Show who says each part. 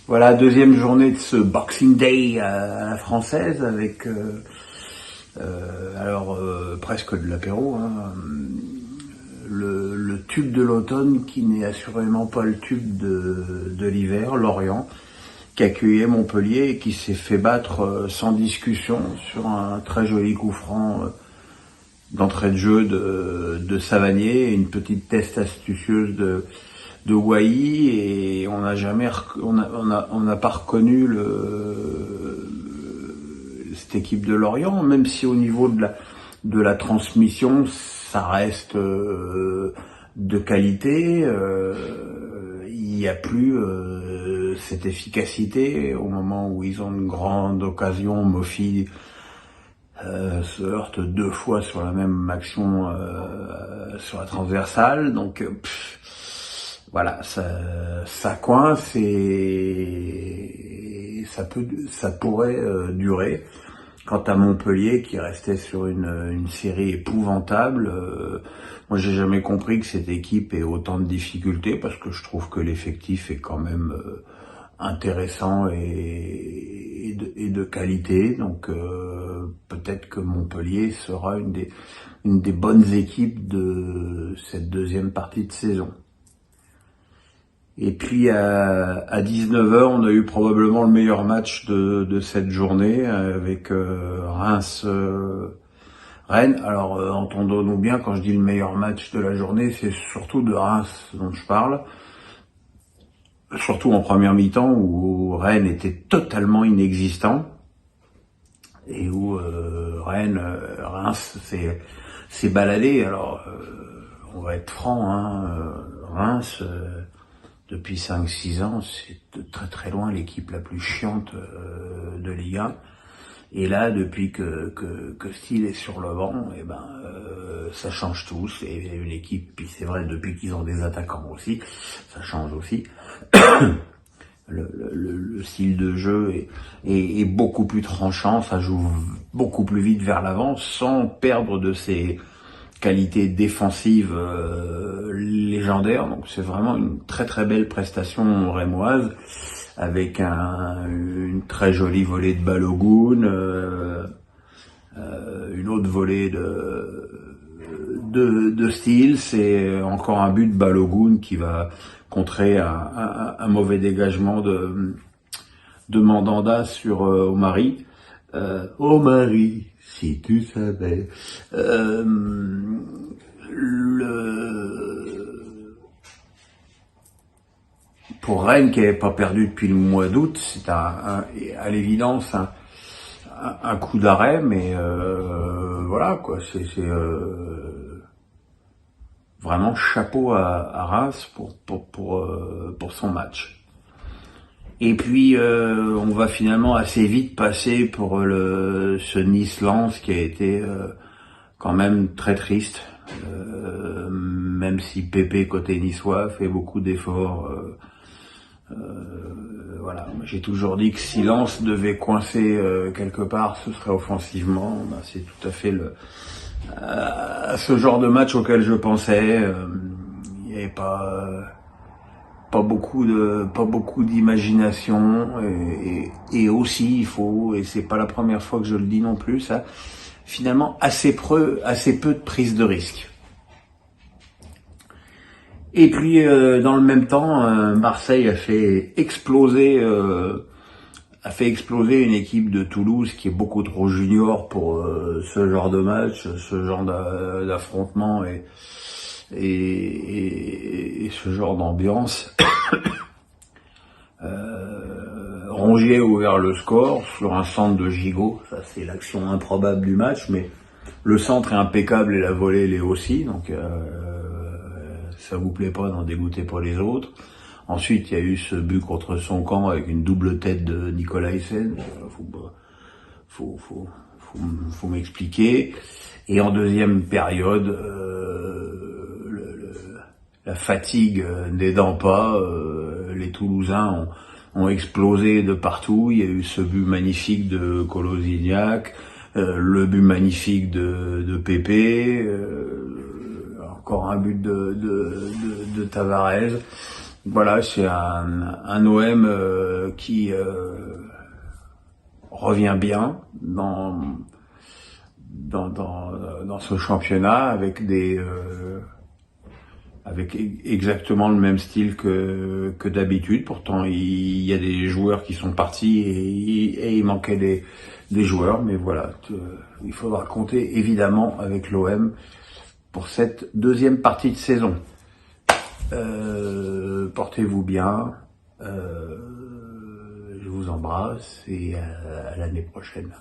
Speaker 1: Voilà, deuxième journée de ce Boxing Day à la française avec presque de l'apéro. Le tube de l'automne qui n'est assurément pas le tube de l'hiver, Lorient, qui accueillait Montpellier et qui s'est fait battre sans discussion sur un très joli coup franc d'entrée de jeu de Savanier, une petite test astucieuse de Wai, et on n'a pas reconnu cette équipe de Lorient, même si au niveau de la transmission ça reste de qualité. Il n'y a plus cette efficacité au moment où ils ont une grande occasion. Mofi se heurte 2 fois sur la même action sur la transversale, donc voilà, ça coince et ça pourrait durer. Quant à Montpellier qui restait sur une série épouvantable, moi j'ai jamais compris que cette équipe ait autant de difficultés, parce que je trouve que l'effectif est quand même intéressant et de qualité, donc peut-être que Montpellier sera une des bonnes équipes de cette deuxième partie de saison. Et puis à 19h, on a eu probablement le meilleur match de cette journée avec Reims-Rennes. Alors entendons-nous bien, quand je dis le meilleur match de la journée, c'est surtout de Reims dont je parle. Surtout en première mi-temps où Rennes était totalement inexistant et où Reims s'est baladé. Alors on va être franc, Reims... depuis 5-6 ans, c'est de très très loin l'équipe la plus chiante de Ligue 1. Et là, depuis que Steele est sur le banc, ça change tout. C'est une équipe, puis c'est vrai, depuis qu'ils ont des attaquants aussi, ça change aussi. Le style de jeu est beaucoup plus tranchant, ça joue beaucoup plus vite vers l'avant, sans perdre de ses qualité défensive légendaire. Donc c'est vraiment une très très belle prestation rémoise, avec une très jolie volée de Balogun, une autre volée de Steele. C'est encore un but de Balogun qui va contrer un mauvais dégagement de Mandanda sur Omari. Omari, si tu savais. Pour Rennes, qui n'avait pas perdu depuis le mois d'août, c'est à l'évidence un coup d'arrêt, mais voilà quoi, c'est vraiment chapeau à Reims pour son match. Et puis on va finalement assez vite passer pour ce Nice-Lens qui a été quand même très triste, même si Pépé côté niçois fait beaucoup d'efforts. Voilà, j'ai toujours dit que si Lens devait coincer quelque part, ce serait offensivement. C'est tout à fait ce genre de match auquel je pensais. Il n'y avait pas beaucoup d'imagination, et aussi il faut, et c'est pas la première fois que je le dis non plus, ça, finalement assez peu de prise de risque. Et puis dans le même temps, Marseille a fait exploser une équipe de Toulouse qui est beaucoup trop junior pour ce genre de match, ce genre d'affrontement et ce genre d'ambiance. Rongier a ouvert le score sur un centre de Gigot. Ça, c'est l'action improbable du match, mais le centre est impeccable et la volée l'est aussi, donc ça vous plaît pas, n'en dégoûtez pas les autres. Ensuite, il y a eu ce but contre son camp avec une double tête de Nicolaisen. Faut m'expliquer. Et en deuxième période, la fatigue n'aidant pas, les Toulousains ont explosé de partout. Il y a eu ce but magnifique de Kolasinac, le but magnifique de Pépé, encore un but de Tavares. Voilà, c'est un OM qui revient bien dans ce championnat avec exactement le même style que d'habitude. Pourtant, il y a des joueurs qui sont partis et il manquait des joueurs. Mais voilà, il faudra compter évidemment avec l'OM pour cette deuxième partie de saison. Portez-vous bien. Je vous embrasse et à l'année prochaine.